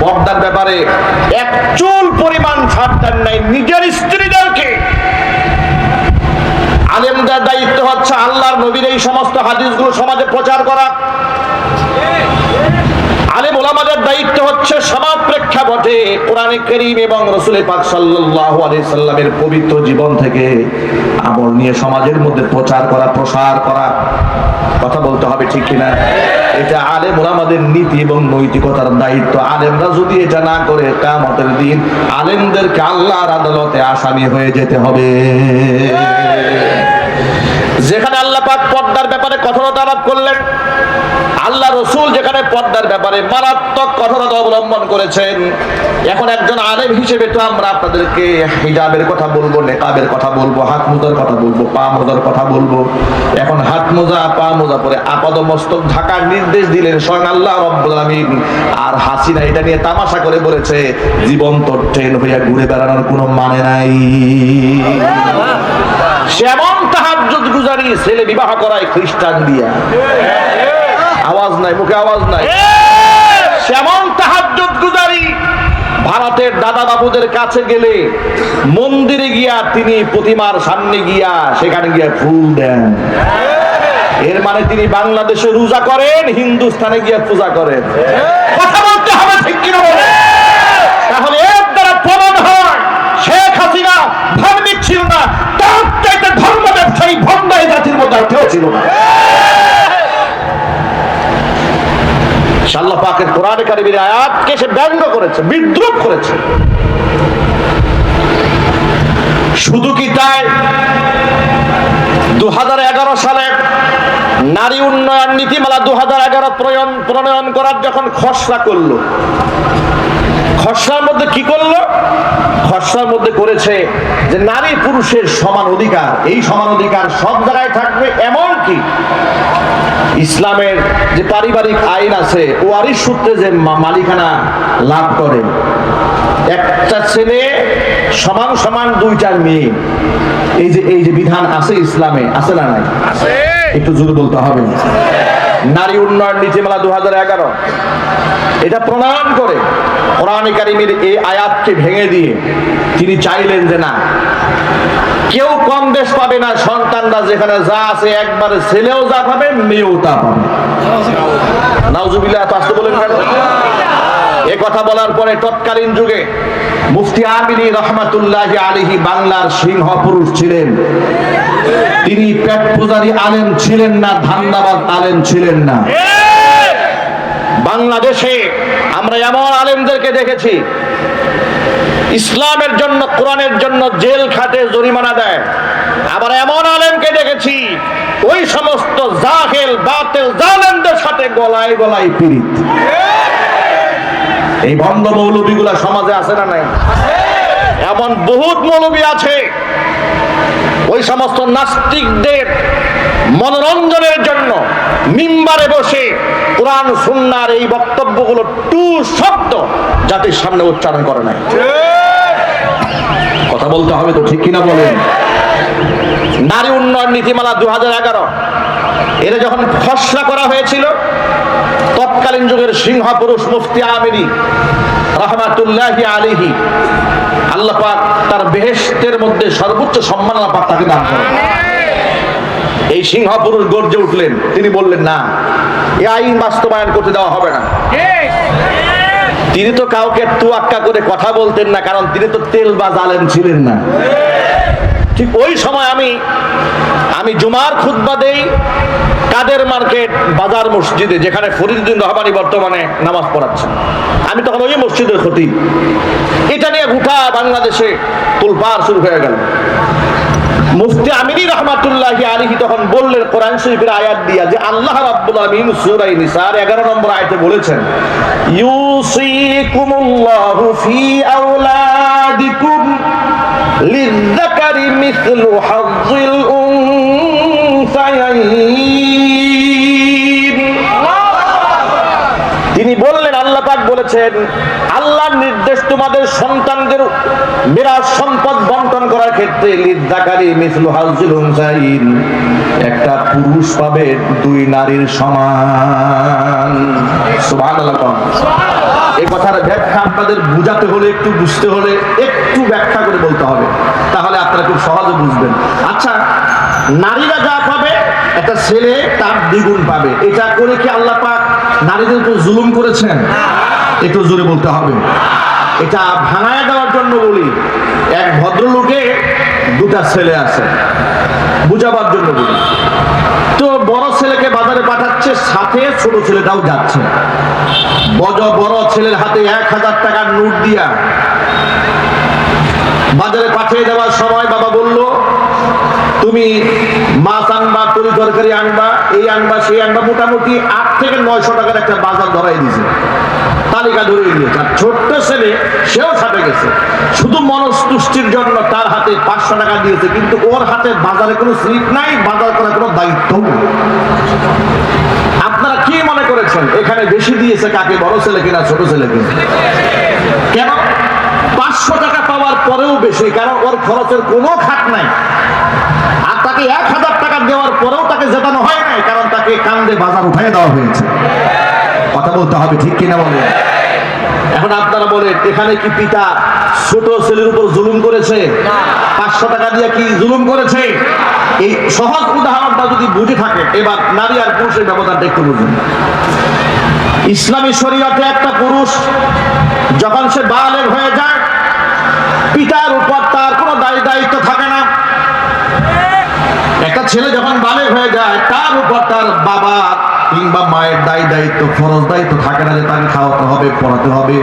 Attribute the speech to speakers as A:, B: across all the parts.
A: পর্দার ব্যাপারে এক চুল পরিমাণ ছাড় দেন নাই নিজের স্ত্রীদেরকে। আলেমদের দায়িত্ব হচ্ছে আল্লাহর নবীর এই সমস্ত হাদিসগুলো সমাজে প্রচার করা। আলেম ওলামাদের দায়িত্ব হচ্ছে সমাজ প্রেক্ষাপটে কোরআনে কারীম এবং রাসূল পাক সাল্লাল্লাহু আলাইহি সাল্লামের পবিত্র জীবন থেকে আমল নিয়ে সমাজের মধ্যে প্রচার করা, প্রসার করা। কথা বলতে হবে, ঠিক কিনা? এটা আলেম ওলামাদের নীতি এবং নৈতিকতার দায়িত্ব। আলেমরা যদি এটা না করে কিয়ামতের দিন আলেমদেরকে আল্লাহর আদালতে আসামি হয়ে যেতে হবে। যেখানে আল্লাহ পাক পর্দার ব্যাপারে কঠোরতা আরোপ করলেন, আল্লাহ রসুল যেখানে পর্দার ব্যাপারে মারাত্মক কঠোরতা অবলম্বন করেছেন, এখন একজন আলেম হিসেবে তো আমরা আপনাদেরকে হিজাবের কথা বলবো, নেকাবের কথা বলবো, হাত মোজার কথা বলবো, পা মোজার কথা বলবো। এখন হাত মোজা, পা মোজা পরে আপাদমস্তক ঢাকার নির্দেশ দিলেন স্বয়ং আল্লাহ রাব্বুল আলামিন। আর হাসিনা এটা নিয়ে তামাশা করে বলেছে জীবন্ত ট্রেন হইয়া ঘুরে বেড়ানোর কোনো মানে নাই। সেমন তাহাজ্জুদ গুজারি ছেলে বিবাহ করায় খ্রিস্টান দিয়া। আওয়াজ নাই, মুখে আওয়াজ নাই। সেমন তাহাজ্জুদ গুজারি ভারতের দাদা বাবুদের কাছে গেলে মন্দিরে গিয়া তিনি প্রতিমার সামনে গিয়া সেখানে গিয়া ফুল দেন। এর মানে তিনি বাংলাদেশে রোজা করেন, হিন্দুস্তানে গিয়া পূজা করেন। কথা বলতে হবে, ঠিক কিনা বলে? তাহলে এর দ্বারা প্রমাণ হয় শেখ হাসিনা ধার্মিক ছিল না, তার চাইতে ধর্ম ব্যবসায়ী ভণ্ডাই জাতির মধ্যে আর কেউ ছিল না। আল্লাহ পাকের কোরআনে কারীমের আয়াতকে সে ব্যঙ্গ করেছে, বিদ্রূপ করেছে। শুধু কি তাই, 2011 সালে নারী উন্নয়ন নীতিমালা 2011 প্রণয়ন করার যখন খসড়া করলো, খসড়ার মধ্যে কি করলো? খসড়ার মধ্যে করেছে যে নারী পুরুষের সমান অধিকার, এই সমান অধিকার সব জায়গায় থাকবে। এমন কি ইসলামের যে পারিবারিক আইন আছে, ওয়ারিশ সূত্রে যে মালিকানা লাভ করে, একটা ছেলে সমান সমান দুইটা মেয়ে, এই যে বিধান আছে ইসলামে, আছে না নাই? একটু জোরে বলতে হবে। নারী উন্নয়ন নীতিমালা 2011 এটা প্রণয়ন করে কোরআনে কারীমের এই আয়াতকে ভেঙে দিয়ে তিনি চাইলেন যে না, কেউ কম বেশ পাবে না, সন্তানরা যেখানে যা আছে একবারে ছেলেও যা পাবে, মেয়েও তা পাবে। নাউজুবিল্লাহ, এত আসতে বলেন কেন? এ কথা বলার পরে তৎকালীন যুগে মুফতি আমিনী রহমাতুল্লাহি আলাইহি বাংলার সিংহ পুরুষ ছিলেন। তিনি পেট পূজারী আলেম ছিলেন না, ধান্দাবাজ আলেম ছিলেন না। বাংলাদেশে আমরা এমন আলেমদেরকে দেখেছি ইসলামের জন্য, কোরআনের জন্য জেল খাটে, জরিমানা দেয়। আবার এমন আলেমকে দেখেছি ওই সমস্ত জাহেল বাতিল জালেমদের সাথে গলায় গলায় পীড়িত। এই ভণ্ড মৌলবীগুলা সমাজে আছে না নাই? এমন বহুত মৌলবী আছে ওই সমস্ত নাস্তিকদের মনোরঞ্জনের জন্য মিম্বারে বসে কোরআন সুন্নাহর এই বক্তব্যগুলো টু শব্দ জাতির সামনে উচ্চারণ করে নাই। কথা বলতে হবে তো, ঠিক কিনা বলেন? নারী উন্নয়ন নীতিমালা 2011 এটা যখন খসড়া করা হয়েছিল, তৎকালীন যুগের সিংহ পুরুষ মুফতি আমিনী রহমাতুল্লাহি আলাইহি, আল্লাহ পাক তার বেহেশতের মধ্যে সর্বোচ্চ সম্মান আল্লাহ পাক তাকে দান করেন। এই সিংহ পুরুষ গর্জে উঠলেন, তিনি বললেন না, এই আইন বাস্তবায়ন করতে দেওয়া হবে না। তিনি তো কাউকে তুয়াক্কা করে কথা বলতেন না, কারণ তিনি তো তেলবাজ আলেম ছিলেন না। ঠিক ওই সময় আমি জুমার খুতবা দেই কাদের মার্কেট বাজার মসজিদে, যেখানে ফরিদউদ্দিন রহমানী বর্তমানে নামাজ পড়াচ্ছেন। আমি তখন ওই মসজিদের খতিব। এটা নিয়ে গোটা বাংলাদেশে তোলপাড় শুরু হয়ে গেল। মুফতি আমিনী রহমাতুল্লাহি আলাইহি তখন বললেন কোরআন শরীফের আয়াত দিয়া যে আল্লাহ রাব্বুল আলামিন সূরা নিসার 11 নম্বর আয়াতে বলেছেন, ইউসিকুমুল্লাহু ফি আওলাদিকুম লিযযাকারি মিসলু হাযযিল উনসায়াইন। তিনি বললেন, আল্লাহ পাক বলেছেন, আল্লাহর নির্দেশ তোমাদের সন্তানদের মিরাস সম্পদ বন্টন করার ক্ষেত্রে লিযযাকারি মিসলু হাযযিল উনসায়াইন, একটা পুরুষ পাবে দুই নারীর সমান। সুবহানাল্লাহ। এই কথার ব্যাখ্যা আপনাদের বুঝাতে হলে, একটু বুঝতে হলে একটু ব্যাখ্যা করে বলতে হবে, তাহলে আপনারা খুব সহজে বুঝবেন। আচ্ছা, নারীরা যা পাবে একটা ছেলে তার দ্বিগুণ পাবে, এটা করে কি আল্লাহ পাক নারীদের উপর জুলুম করেছেন? একটু জোরে বলতে হবে। এটা ভাঙায় দেওয়ার জন্য বলি, এক ভদ্রলোকে দুটা ছেলে আছে, বুঝাবার জন্য বলি। তো বড় ছেলেকে বাজারে পাঠাচ্ছে, সাথে ছোট ছেলেটাও যাচ্ছে। বড় ছেলের হাতে 1000 টাকার নোট দিয়া বাজারে পাঠিয়ে দেওয়ার সময় বাবা বলল, তুমি মাছ আনবা, তরি তরকারি আনবা, এই আনবা সেই আনবা, মোটামুটি 8 থেকে 900 টাকার একটা বাজার ধরাই দিয়েছে, তালিকা ধরে দিয়েছে। আর ছোট্ট ছেলে সেও সাথে গেছে, শুধু মনস্তুষ্টির জন্য তার হাতে 500 টাকা দিয়েছে, কিন্তু ওর হাতে বাজারে কোনো স্লিপ নাই, বাজার করার কোনো দায়িত্ব নেই। আপনারা কি মনে করেছেন এখানে বেশি দিয়েছে কাকে, বড় ছেলে কিনা ছোট ছেলে কিনা? কেন 500 টাকা পাওয়ার পরেও বেশি? কারণ ওর খরচের কোনো খাত নাই। আর তাকে 1000 টাকা দেওয়ার পরেও তাকে জেতানো হয় নাই, কারণ তাকে কান্দে বাজার উঠাই দেওয়া হয়েছে। কথা বলতে হবে, ঠিক কিনা বলে? এখন আপনারা বলেন, এখানে কি পিতা ছোট ছেলের উপর জুলুম করেছে? 500 টাকা দিয়ে কি জুলুম করেছে? এই সহজ উদাহরণটা যদি বুঝে থাকে, এবার নারী আর পুরুষের ব্যবধানটা একটু বুঝুন। ইসলামী শরীয়তে একটা পুরুষ যখন সে বালেগ হয়ে যায়, পিতার উপর তার কোনো দায়িত্ব থাকে না। একটা ছেলে যখন বালেগ হয়ে যায়, তার উপর তার বাবা কিংবা মায়ের দায়িত্ব, ফরজ দায়িত্ব থাকে না, যে তাকে খাওয়াতে হবে, পড়াতে হবে,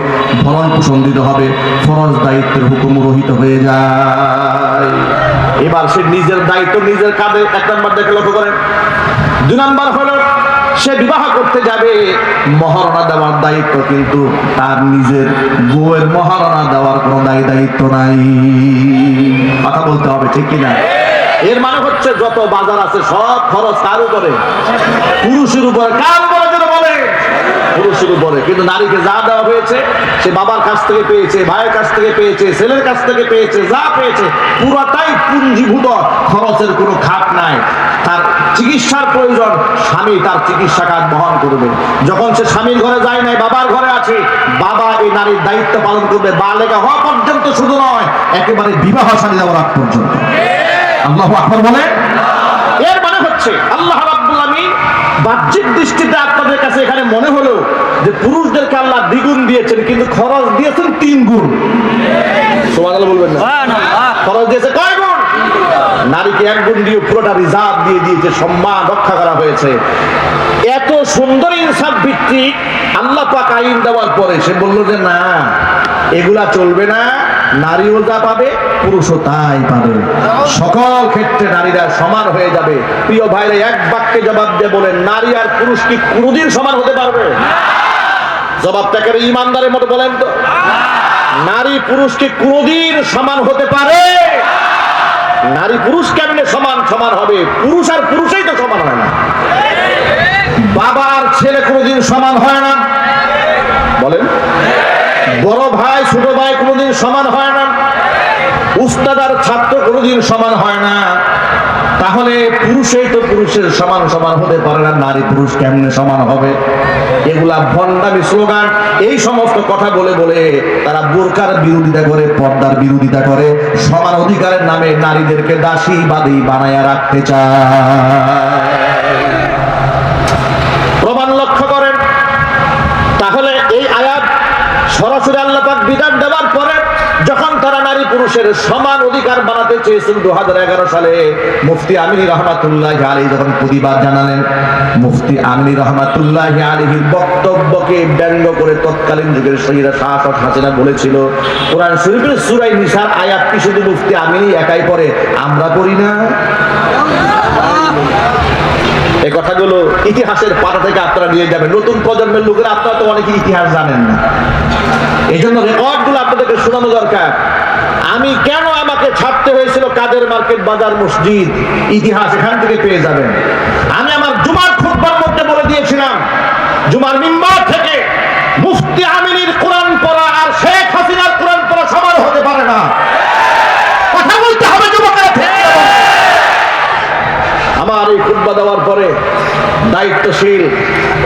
A: ভরণ পোষণ দিতে হবে। ফরজ দায়িত্বের হুকুম রহিত হয়ে যায়। এবার সে নিজের দায়িত্ব নিজের কাঁধে 1 নাম্বার দেখে লক্ষ্য করেন। 2 নাম্বার হলো সে বিবাহ করতে যাবে, মহারণা দেওয়ার দায়িত্ব, কিন্তু তার নিজের বউয়ের মহারণা দেওয়ার কোনো দায়িত্ব নাই। কথা বলতে হবে, ঠিক কিনা? এর মানে হচ্ছে যত বাজার আছে সব খরচ কার উপরে? পুরুষের উপরে। কার উপরে যেন বলে? পুরুষের উপরে। কিন্তু নারীকে যা দেওয়া হয়েছে, সে বাবার কাছ থেকে পেয়েছে, ভাইয়ের কাছ থেকে পেয়েছে, ছেলের কাছ থেকে পেয়েছে, যা পেয়েছে পুরোটাই পুঞ্জীভূত, খরচের কোনো খাত নাই। তার চিকিৎসার প্রয়োজন, স্বামী তার চিকিৎসা কাজ বহন করবে। যখন সে স্বামীর ঘরে যায় নাই, বাবার ঘরে আছে, বাবা এই নারীর দায়িত্ব পালন করবে, বালেগা হওয়া পর্যন্ত শুধু নয়, একেবারে বিবাহ শাদী দেওয়ার আগ পর্যন্ত। আল্লাহু আকবার বলে। এর মানে হচ্ছে আল্লাহ রাব্বুল আমিন বাহ্যিক দৃষ্টিতে আপনাদের কাছে এখানে মনে হলো যে পুরুষদেরকে আল্লাহ দ্বিগুণ দিয়েছেন, কিন্তু খরচ দিয়েছেন 3 গুণ। সুবহানাল্লাহ বলবেন না? খরচ দিয়েছে কয় গুণ? নারীকে 1 গুণ দিয়ে পুরোটা রিজার্ভ দিয়ে দিয়েছে, সম্মান রক্ষা করা হয়েছে। এত সুন্দর ইনসাফ ভিত্তিক আল্লাহ পাক আইন দেওয়ার পরে সে বলল যে না, এগুলা চলবে না, নারীও যা পাবে পুরুষও তাই পাবে, সকল ক্ষেত্রে নারীরা সমান হয়ে যাবে। প্রিয় ভাইরা, এক বাক্যে জবাব দিয়ে বলেন, নারী আর পুরুষ কি কোনোদিন সমান হতে পারবে? জবাবটাকে ইমানদারের মতো বলেন তো। নারী পুরুষ কি কোনোদিন সমান হতে পারে? নারী পুরুষ কেমনে সমান হবে? পুরুষ আর পুরুষই তো সমান হয় না। বাবা আর ছেলে কোনোদিন সমান হয় না, বলেন। বড় ভাই ছোট ভাই কোনোদিন সমান হয় না, উস্তাদ আর ছাত্র কোনোদিন সমান হয় না। তাহলে পুরুষই তো পুরুষের সমান হতে পারে না, নারী পুরুষ কেমনে সমান হবে? এগুলা ভণ্ডামি স্লোগান। এই সমস্ত কথা বলে বলে তারা বোরকার বিরোধিতা করে, পর্দার বিরোধিতা করে, সমান অধিকারের নামে নারীদেরকে দাসী বাদী বানায়া রাখতে চায়। প্রমাণ লক্ষ্য করেন। তাহলে এই আয়াত সরাসরি আল্লাহ পাক বিধান দেওয়ার পরে যখন তারা নারী পুরুষের সমান অধিকার বানাতে চেয়েছেন 2011 সালে, মুফতি আমিনী রহমাতুল্লাহি আলাইহি যখন প্রতিবাদ জানালেন, মুফতি আমিনী রহমাতুল্লাহি আলাইহির বক্তব্যকে ব্যঙ্গ করে তৎকালীন যুগের সৈয়দা শাহ হাসিনা বলেছিল, কোরআন শরীফের সূরা নিসার আয়াত কি শুধু মুফতি আমিনী একাই পড়ে, আমরা পড়ি না? এই কথাগুলো ইতিহাসের পাতা থেকে আপনারা নিয়ে যাবেন। নতুন প্রজন্মের লোকেরা, আপনারা তো অনেকে ইতিহাস জানেন না, এই জন্য রেকর্ডগুলো আপনাদেরকে শোনানো দরকার। আমি কেন আমাকে ছাড়তে হয়েছিল কাদের মার্কেট, বাজার, মসজিদ, ইতিহাস এখান থেকে পেয়ে যাবেন। আমি আমার জুমার খুতবার মধ্যে বলে দিয়েছিলাম, জুমার মিম্বার থেকে মুফতি আমিনীর কোরআন পড়া আর শেখ হাসিনার কোরআন পড়া সমান হতে পারে না। কথা বলতে হবে যুবকেরা। আমার এই খুতবা দেওয়ার পরে দায়িত্বশীল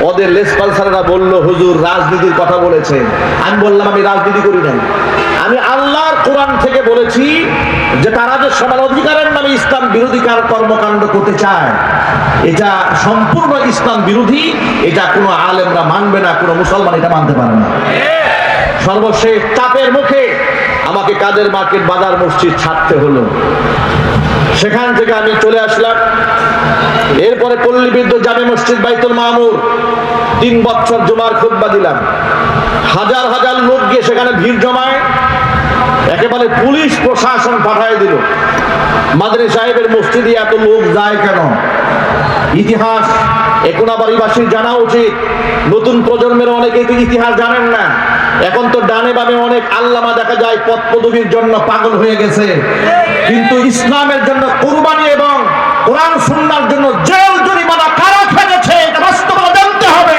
A: ওদের মসজিদের লেসপালসাররা বলল, হুজুর রাজনীতির কথা বলেছেন। আমি বললাম, আমি রাজনীতি করি নাই, আমি আল্লাহর কোরআন থেকে বলেছি যে তারা যে সমান অধিকারের নামে ইসলাম বিরোধী কর্মকাণ্ড করতে চায়, এটা সম্পূর্ণ ইসলাম বিরোধী, এটা কোনো আলেমরা মানবে না, কোনো মুসলমান এটা মানতে পারে না। সর্বশেষ চাপের মুখে আমাকে কাদের মার্কেট বাজার মসজিদ ছাড়তে হলো। সেখান থেকে আমি চলে আসলাম। এরপরে পল্লীবিদ্য জামে মসজিদ বাইতুল মামুর 3 বছর জুমার খুতবা দিলাম। হাজার হাজার লোক গিয়ে সেখানে ভিড় জমায়, একেবারে পুলিশ প্রশাসন পাঠায় দিল। মাদানী সাহেবের মসজিদে এত লোক যায় কেন? ইতিহাস কোনাবাড়িবাসীর জানা উচিত। নতুন প্রজন্মের অনেকেই তো ইতিহাস জানেন না। এখন তো ডানে বামে অনেক আল্লামা দেখা যায় পদ পদবীর জন্য পাগল হয়ে গেছে, কিন্তু ইসলামের জন্য কুরবানি এবং কোরআন সুন্নাহর জন্য জেল জরিমানা কারা খেয়েছে এটা বাস্তবতা জানতে হবে।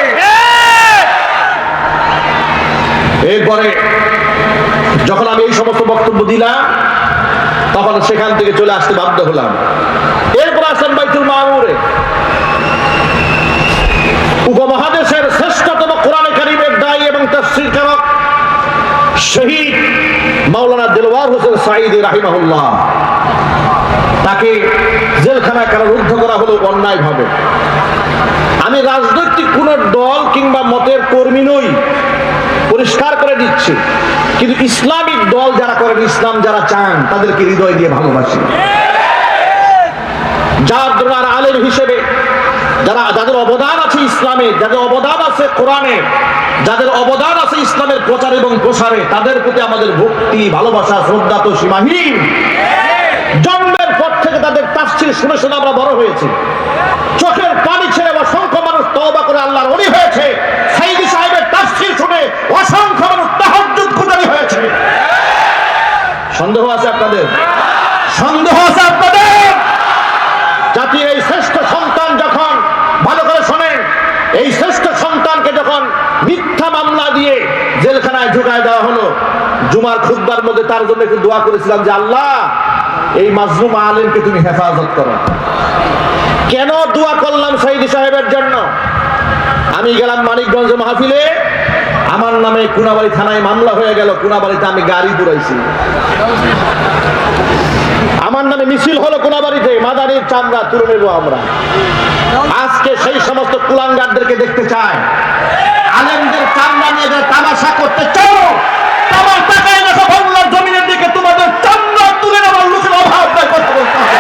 A: এরপরে যখন আমি এই সমস্ত বক্তব্য দিলাম, তখন সেখান থেকে চলে আসতে বাধ্য হলাম। এরপর আসলাম বাইতুল মামুরে। উপমহাদেশের শ্রেষ্ঠতম কোরআনে কারীমের দায়ী এবং তাফসীরকারক শহীদ মাওলানা দিলওয়ার হোসেন সাঈদী রাহিমাহুল্লাহ, তাকে জেলখানায় কারারুদ্ধ করা হলো অন্যায়ভাবে। আমি রাজনৈতিক কোন দল কিংবা মতের কর্মী নই, পরিষ্কার করে দিচ্ছি, কিন্তু ইসলামিক দল যারা করেন, ইসলাম যারা চান, তাদেরকে হৃদয় দিয়ে ভালোবাসি। যার আলেম হিসেবে যাদের অবদান আছে ইসলামে, যাদের অবদান আছে কোরআনে, যাদের অবদান আছে ইসলামের প্রচার এবং প্রসারে, তাদের প্রতি আমাদের ভক্তি, ভালোবাসা, শ্রদ্ধা তো সীমাহীন। জন্মের পর থেকে তাদের তাফসীর শুনে শুনে আমরা বড় হয়েছি। চোখের পানি ছেড়ে অসংখ্য মানুষ তওবা করে আল্লাহর ওলি হয়েছে। সাঈদী সাহেবের তাফসীর শুনে অসংখ্য মানুষ তাহাজ্জুদ গুজারি হয়েছে। সন্দেহ আছে আপনাদের? সন্দেহ আছে আপনাদের? জাতির এই শ্রেষ্ঠ সন্তান যখন, ভালো করে শোনেন, এই শ্রেষ্ঠ সন্তানকে যখন মিথ্যা মামলা দিয়ে জেলখানায় ঢুকায় দেওয়া হলো, জুমার খুতবার মধ্যে তার জন্য একটু দোয়া করেছিলাম যে আল্লাহ এই মাজলুম আলেমকে তুমি হেফাজত করো। কেন দোয়া করলাম সাঈদী সাহেবের জন্য? আমি গেলাম মানিকগঞ্জ মাহফিলে, আমার নামে কোনাবাড়ি থানায় মামলা হয়ে গেল। কোনাবাড়িতে আমি গাড়ি দৌড়াইছি, আমার নামে মিছিল হলো কোনাবাড়িতে, মাদানির চামড়া তুলে নেব আমরা। আজকে সেই সমস্ত কুলাঙ্গারদেরকে দেখতে চায়, আলেমদের চামড়া নিয়ে যারা তামাশা করতে চাও, তোমার টাকায় দেখো বাংলার জমিনের দিকে তোমাদের চামড়া তুলে নেওয়ার লোকের অভাব নাই, কথা বলতে হবে।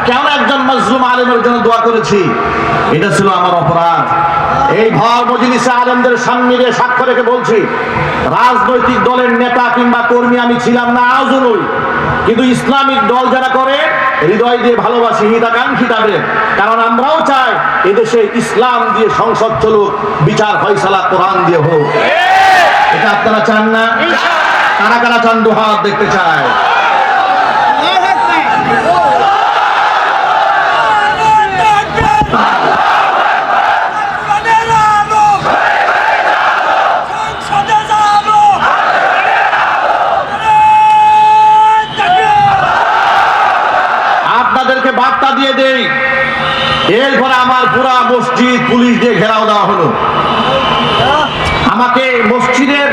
A: কেন একজন মাজলুম আলেমের জন্য দোয়া করেছি? এটা ছিল আমার অপরাধ। এই ভর মজলিসে আলেমদের সামনে দিয়ে সাক্ষ্য রেখে বলছি, রাজনৈতিক দলের নেতা কিংবা কর্মী আমি ছিলাম না, আজও নই, কিন্তু ইসলামিক দল যারা করে হৃদয় দিয়ে ভালোবাসি, হিতাকাঙ্ক্ষী তাদের। কারণ আমরাও চাই এদেশে ইসলাম দিয়ে সংসদ চলুক, বিচার ফয়সালা কোরআন দিয়ে হোক। এটা আপনারা চান না? কারা কারা চান? দুহাত দেখতে চায়। আপনাদেরকে বার্তা দিয়ে দেই, এরপরে আমার পুরা মসজিদ পুলিশ দিয়ে ঘেরাও দেওয়া হলো। আমাকে মসজিদের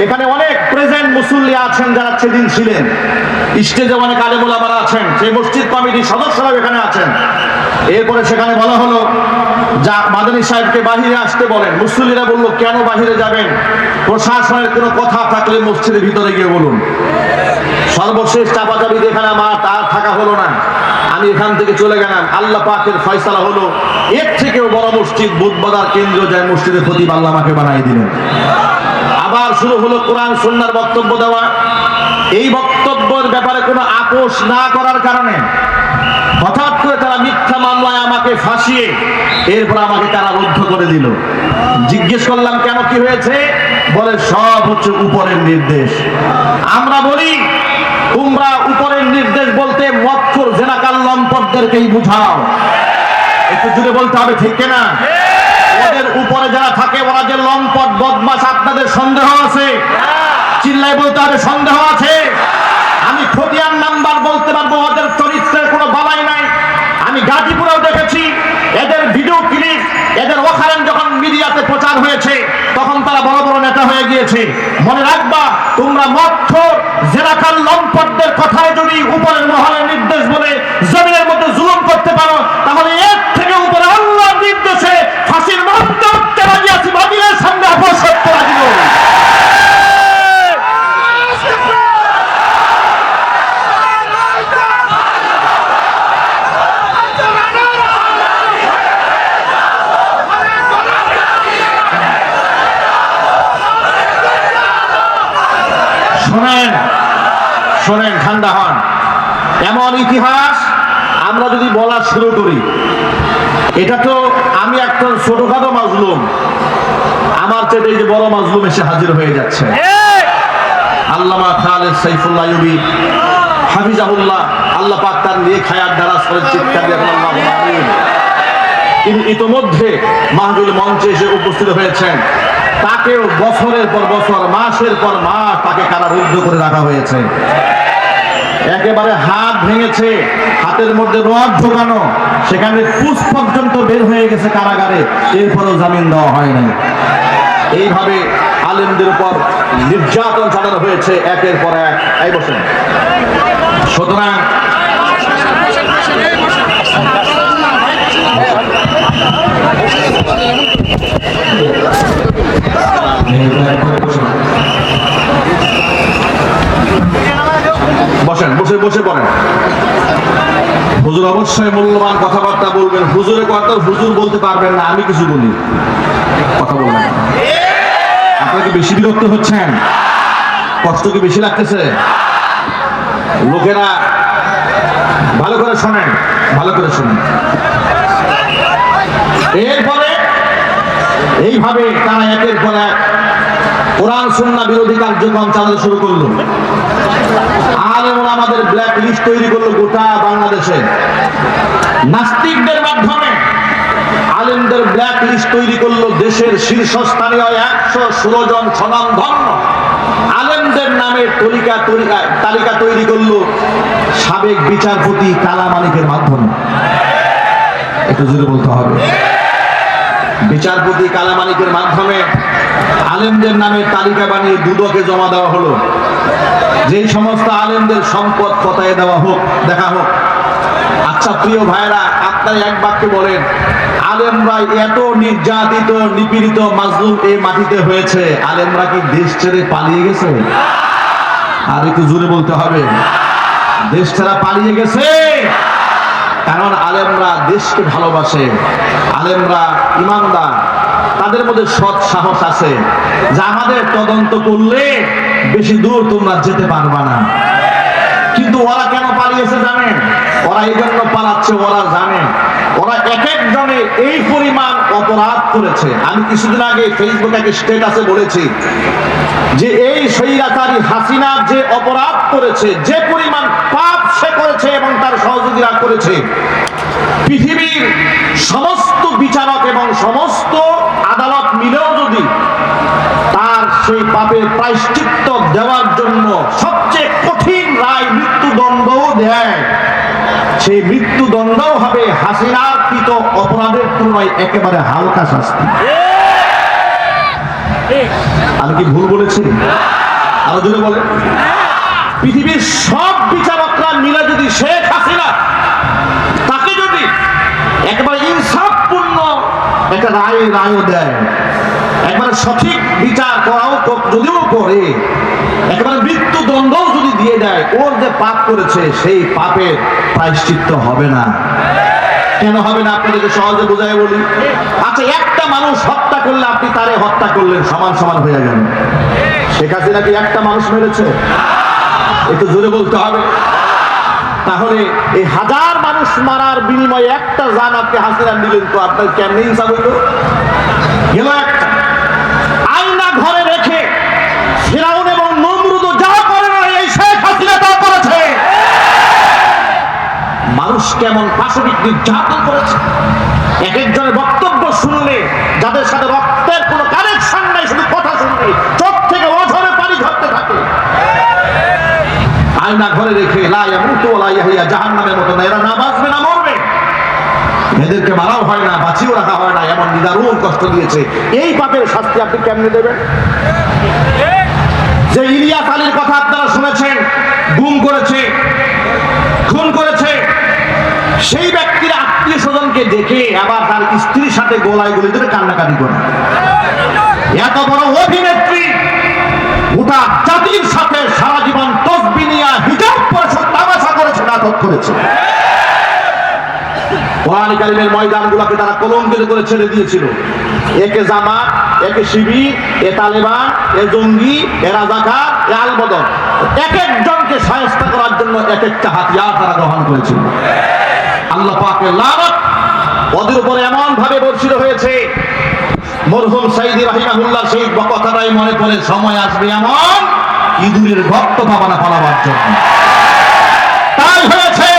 A: এখানে অনেক প্রেজেন্ট মুসল্লি আছেন যারা সেদিন ছিলেন, স্টেজে অনেক আলেম ওলামারা আছেন, সেই মসজিদ কমিটির সদস্যরাও এখানে আছেন। এরপরে সেখানে বলা হলো যা মাদানী সাহেবকে বাহিরে আসতে বলেন। মুসল্লিরা বলল কেন বাহিরে যাবেন? প্রশাসনের কোনো কথা থাকলে মসজিদের ভিতরে গিয়ে বলুন। সর্বশেষ চাপাচাপি এখানে আমার আর থাকা হলো না, আমি এখান থেকে চলে গেলাম। আল্লাহ পাকের ফয়সালা হলো এর থেকেও বড় মসজিদ বুধবাজার কেন্দ্রীয় যায় মসজিদের খতিব আল্লাহ আমাকে বানিয়ে দিলেন। আবার শুরু হলো কোরআন সুন্নাহর বক্তব্য দেওয়া। এই বক্তব্যের ব্যাপারে কোনো আপোষ না করার কারণে হঠাৎ করে তারা মিথ্যা মামলায় আমাকে ফাঁসিয়ে এরপর আমাকে কারারুদ্ধ করে দিল। জিজ্ঞেস করলাম কেন, কি হয়েছে? বলে সব হচ্ছে উপরের নির্দেশ। আমরা বলি তোমরা উপরের নির্দেশ বলতে মদখোর জেনাকার লম্পটদেরকেই বুঝাও। একটু জুড়ে বলতে হবে, ঠিক কিনা? ওদের উপরে যারা থাকে ওরা যে লম্পট বদমাশ, আপনাদের সন্দেহ আছে? চিল্লাই বলতে হবে, সন্দেহ আছে? আমি খতিয়ান নাম্বার বলতে পারবো, ওদের চরিত্রের কোনো বালাই নাই। আমি গাজীপুরেও দেখেছি এদের ভিডিও ক্লিপ, এদের ওখানে যখন মিডিয়াতে প্রচার হয়েছে তখন তারা বড় বড় নেতা হয়ে গিয়েছে। মনে রাখবা, তোমরা মদখোর জেনাকার লম্পটদের কথায় যদি উপরের মহলের নির্দেশ বলে জমিনের মধ্যে জুলুম করতে পারো, তাহলে এর থেকে উপরে আল্লাহর নির্দেশে ফাঁসির মঞ্চে উঠতে রাজি আছি, বাতিলের সামনে আপোষ করতে রাজি নই। শোনেন, ঠান্ডা হন। এমন ইতিহাস আমরা যদি বলা শুরু করি, এটা তো আমি একটা ছোটখাটো মাজলুম, আমার চেয়ে এই যে বড় মাজলুম এসে হাজির হয়ে যাচ্ছে। আল্লামা খালেদ সাইফুল্লাহ আইয়ুবী হাফিজাহুল্লাহ, আল্লাহ পাক তার নেক হায়াত দারাজ করে, চিৎকার দিয়ে আল্লাহু আমিন। তিনি ইতোমধ্যে মাহফিল মঞ্চে এসে উপস্থিত হয়েছেন। তাকেও বছরের পর বছর, মাসের পর মাস তাকে কারারুদ্ধ করে রাখা হয়েছে। একেবারে হাত ভেঙেছে, হাতের মধ্যে রড ঢোকানো, সেখানে পুষ পর্যন্ত বের হয়ে গেছে কারাগারে, এরপরও জামিন দেওয়া হয় নাই। এইভাবে আলেমদের উপর নির্যাতন চালানো হয়েছে একের পর এক। এই বসেন। সুতরাং বসেন, বসে পড়েন। হুজুর অবশ্যই মূল্যবান কথাবার্তা বলবেন। হুজুরের কথা হুজুর বলতে পারবেন না, আমি কিছু বলি, কথা বলবেন। আপনারা কি বেশি বিরক্ত হচ্ছেন? কষ্ট কি বেশি লাগতেছে? লোকেরা ভালো করে শোনেন, ভালো করে শোনেন। এরপরে এইভাবে তারা একের পর এক কোরআন সুন্নাহ বিরোধী কার্যক্রম চালাতে শুরু করলো। আলেম ওলামাদের ব্ল্যাক লিস্ট তৈরি করলো গোটা বাংলাদেশে। নাস্তিকদের মাধ্যমে আলেমদের ব্ল্যাক লিস্ট তৈরি করলো। দেশের শীর্ষস্থানীয় 116 জন স্বনামধন্য আলেমদের নামে তালিকা তৈরি করলো সাবেক বিচারপতি কালা মালিকের মাধ্যমে। একটু জোরে বলতে হবে। বিচারপতি কালা মালিকের মাধ্যমে আলেমদের নামে তালিকা বানিয়ে দুদকে জমা দেওয়া হলো। যেই সমস্ত আলেমদের সম্পদ খতায় দেওয়া হোক, দেখা হোক। আচ্ছা প্রিয় ভাইরা, আপনারা এক বাক্যে বলেন, আলেমরা এত নির্যাতিত, নিপীড়িত, মাজলুম এই মাটিতে হয়েছে, আলেমরা কি দেশ ছেড়ে পালিয়ে গেছে? আর একটু জোরে বলতে হবে, দেশ ছাড়া পালিয়ে গেছে। কারণ আলেমরা দেশকে ভালোবাসে, আলেমরা ইমানদার, তাদের মধ্যে সৎ সাহস আছে, যা আমাদের তদন্ত করলে বেশি দূর তোমরা যেতে পারবা না। কিন্তু ওরা কেন পালিয়েছে জানেন? ওরা এই জন্য পালাচ্ছে, ওরা জানে ওরা এক একজনে এই পরিমাণ অপরাধ করেছে। আমি কিছুদিন আগে ফেসবুকে একটা স্ট্যাটাসে বলেছি যে এই স্বৈরাচারী হাসিনা যে অপরাধ করেছে, যে পরিমাণ পাপ সে করেছে এবং তার সহযোগীরা করেছে, পৃথিবীর সমস্ত বিচারক এবং সমস্ত আদালত মিলেও যদি তার সেই পাপের প্রায়শ্চিত্ত দেওয়ার জন্য সবচেয়ে কঠিন রায় মৃত্যুদণ্ডও দেয়, সেই মৃত্যুদণ্ডও হবে হাসিনার কৃত অপরাধের তুলনায় একেবারে হালকা শাস্তি। আমি কি ভুল বলেছি? আরো জোরে বলে। পৃথিবীর সব বিচারকরা মিলে যদি শেখ হাসিনা তাকে যদি একেবারে ইনসাফপূর্ণ একটা রায়ও দেয়, একবারে সঠিক বিচার করাও যদিও করে, একেবারে মৃত্যুদণ্ডও যদি দিয়ে দেয়, ওর যে পাপ করেছে সেই পাপের প্রায়শ্চিত্ত হবে না। কেন হবে না আপনাদেরকে সহজে বোঝায় বলি। আচ্ছা, একটা মানুষ হত্যা করলে আপনি তারে হত্যা করলেন, সমান সমান হয়ে গেল। শেখ হাসিনা কি একটা মানুষ মেরেছে? একটু জোরে বলতে হবে। তাহলে এই হাজার মানুষ মারার বিনিময়ে একটা জান আপনি হাসিনা নিলেন, তো আপনার কেমনি ইনসাফ হইল? গেল একটা। আয়না ঘরে রেখে মানুষ কেমন পাশবিক নির্যাতন করেছে। এক একজনের বক্তব্য শুনলে যাদের সাথে রক্তের কোনো কানেকশন নাই, শুধু কথা শুনলে চোখ থেকে অঝরে পানি ঝরতে থাকে। আয়না ঘরে রেখে লা ইয়ামুতু ওয়া লা ইয়াহইয়া, জাহান্নামের মতো না, এরা না বাঁচবে না মরবে। এদেরকে মারাও হয় না, বাঁচিয়েও রাখা হয় না, এমন নিদারুণ কষ্ট দিয়েছে। এই পাপের শাস্তি আপনি কেমনে দেবেন? যে ইলিয়াস আলীর কথা আপনারা শুনেছেন, গুম করেছে, খুন করেছে, সেই ব্যক্তির আত্মীয় স্বজনকে দেখে আবার তার স্ত্রীর সাথে গলায় গলি ধরে কান্নাকাটি করে। এত বড় অভিনেত্রী গোটা জাতির সাথে সারা জীবন তসবিহ নিয়ে হিজাব পরেছে, তামাশা করেছে, নাটক করেছে। কোরআন কারীমের ময়দানগুলোকে তারা কলঙ্কিত করে ছেড়ে দিয়েছিল। একে জামাত, একে শিবির, এ তালেবান, এ জঙ্গি, এ রাজাকার, এ আলবদর, এক একজনকে শায়েস্তা করার জন্য এক একটা হাতিয়ার তারা গ্রহণ করেছিল। আল্লাহ পাকের লানত ওদের উপরে এমন ভাবে বর্ষিত হয়েছে, মরহুম সাইদি রাহিমাহুল্লাহ সেই কথাটাই মনে পড়ে, সময় আসবে এমন ইঁদুরের গর্ত পাবা না পালাবার জন্য। তাই হয়েছে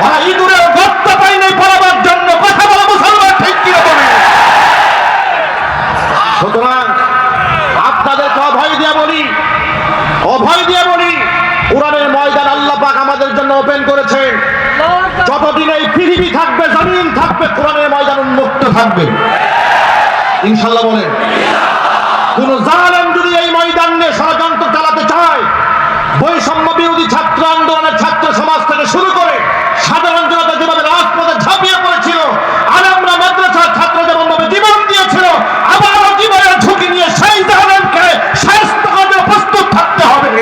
A: ওরা ইঁদুরের গর্ত পাই নাই পালাবার জন্য। কথা বলা মুসলমান ঠিক কিনা বলে? সুতরাং আপনাদেরকে অভয় দিয়ে বলি, অভয় দিয়ে বলি, কোরআনের ময়দান আল্লাহ পাক আমাদের জন্য ওপেন করেছেন। যতদিন এই পৃথিবী থাকবে, জমিন থাকবে, কোরআনের ময়দান উন্মুক্ত থাকবে ইনশাআল্লাহ বলেন। কোন জালেম যদি এই ময়দান নিয়ে ষড়যন্ত্র চালাতে চায়, বৈষম্য বিরোধী ছাত্র আন্দোলনের ছাত্র সমাজ থেকে শুরু করে সাধারণ জনতা যেভাবে রাজপথে ঝাঁপিয়ে পড়েছিল, আলেমরা মাদ্রাসার ছাত্র যেমন ভাবে জীবন দিয়েছিল, আবারও জীবনের ঝুঁকি নিয়ে সেই জালেমকে শায়েস্তা করতে প্রস্তুত থাকতে হবে।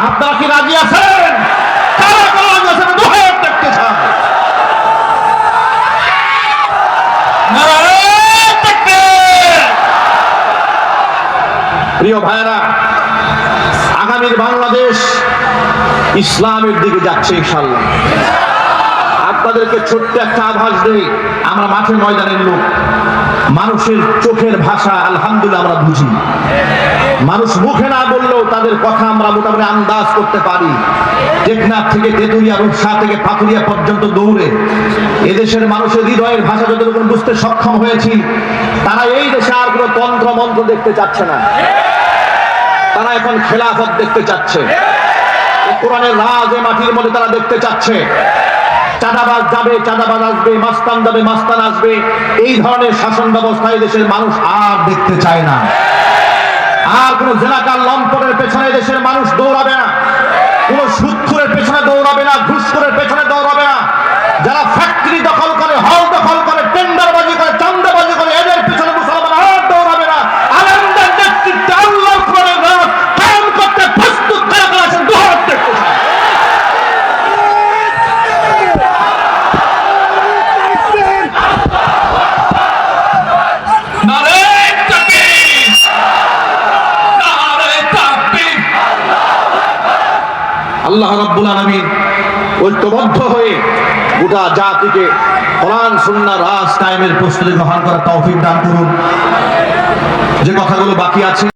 A: আপনারা কি রাজি আছেন? কারা কারা রাজি আছেন? দুহাত দেখতে চান। প্রিয় ভাইরা, আগামীর বাংলাদেশ ইসলামের দিকে যাচ্ছে ইনশাআল্লাহ। আপনাদেরকে ছোট্ট একটা আভাস দেই, আমরা মাঠে ময়দানের লোক, মানুষের চোখের ভাষা আলহামদুলিল্লাহ আমরা বুঝি। মানুষ মুখে না বললেও তাদের কথা আমরা মোটামুটি আন্দাজ করতে পারি। টেকনাফ থেকে তেতুলিয়া, রূপসা থেকে পাথুরিয়া পর্যন্ত দৌড়ে এদেশের মানুষের হৃদয়ের ভাষা যতটুকু বুঝতে সক্ষম হয়েছি, তারা এই দেশে আর কোনো তন্ত্র মন্ত্র দেখতে চাচ্ছে না। তারা এখন খেলাফত দেখতে চাচ্ছে, কোরআনের রাজ এ মাটির মধ্যে তারা দেখতে চাচ্ছে। চাঁদাবাজ যাবে, চাঁদাবাজ আসবে, মাস্তান যাবে, মাস্তান আসবে। এই ধরনের শাসন ব্যবস্থা এই দেশের মানুষ আর দেখতে চায় না। আর কোন জেলাকার লম্পটের পেছনে দেশের মানুষ দৌড়াবে না, কোন সুদখোরের পেছনে দৌড়াবে না, ঘুষখোরের পেছনে দৌড়াবে না। যারা ফ্যাক্টরি দখল করে, হল দখল করে, টেন্ডারবাজি করে, চাঁদাবাজি করে, এদের পেছনে মুসলমান আর দৌড়াবে না। আলেমদের নেতৃত্বে আল্লাহর কোরআনের রাজ কায়েম করতে প্রস্তুত কারা কারা আছেন? দুহাত দেখতে চাই। আল্লাহ রাব্বুল আলামিন ঐক্যবদ্ধ হয়ে গোটা জাতিকে কোরআন সুন্নাহ রাজ কায়েমের প্রস্তুতি গ্রহণ করার তৌফিক দান করুন। যে কথাগুলো বাকি আছে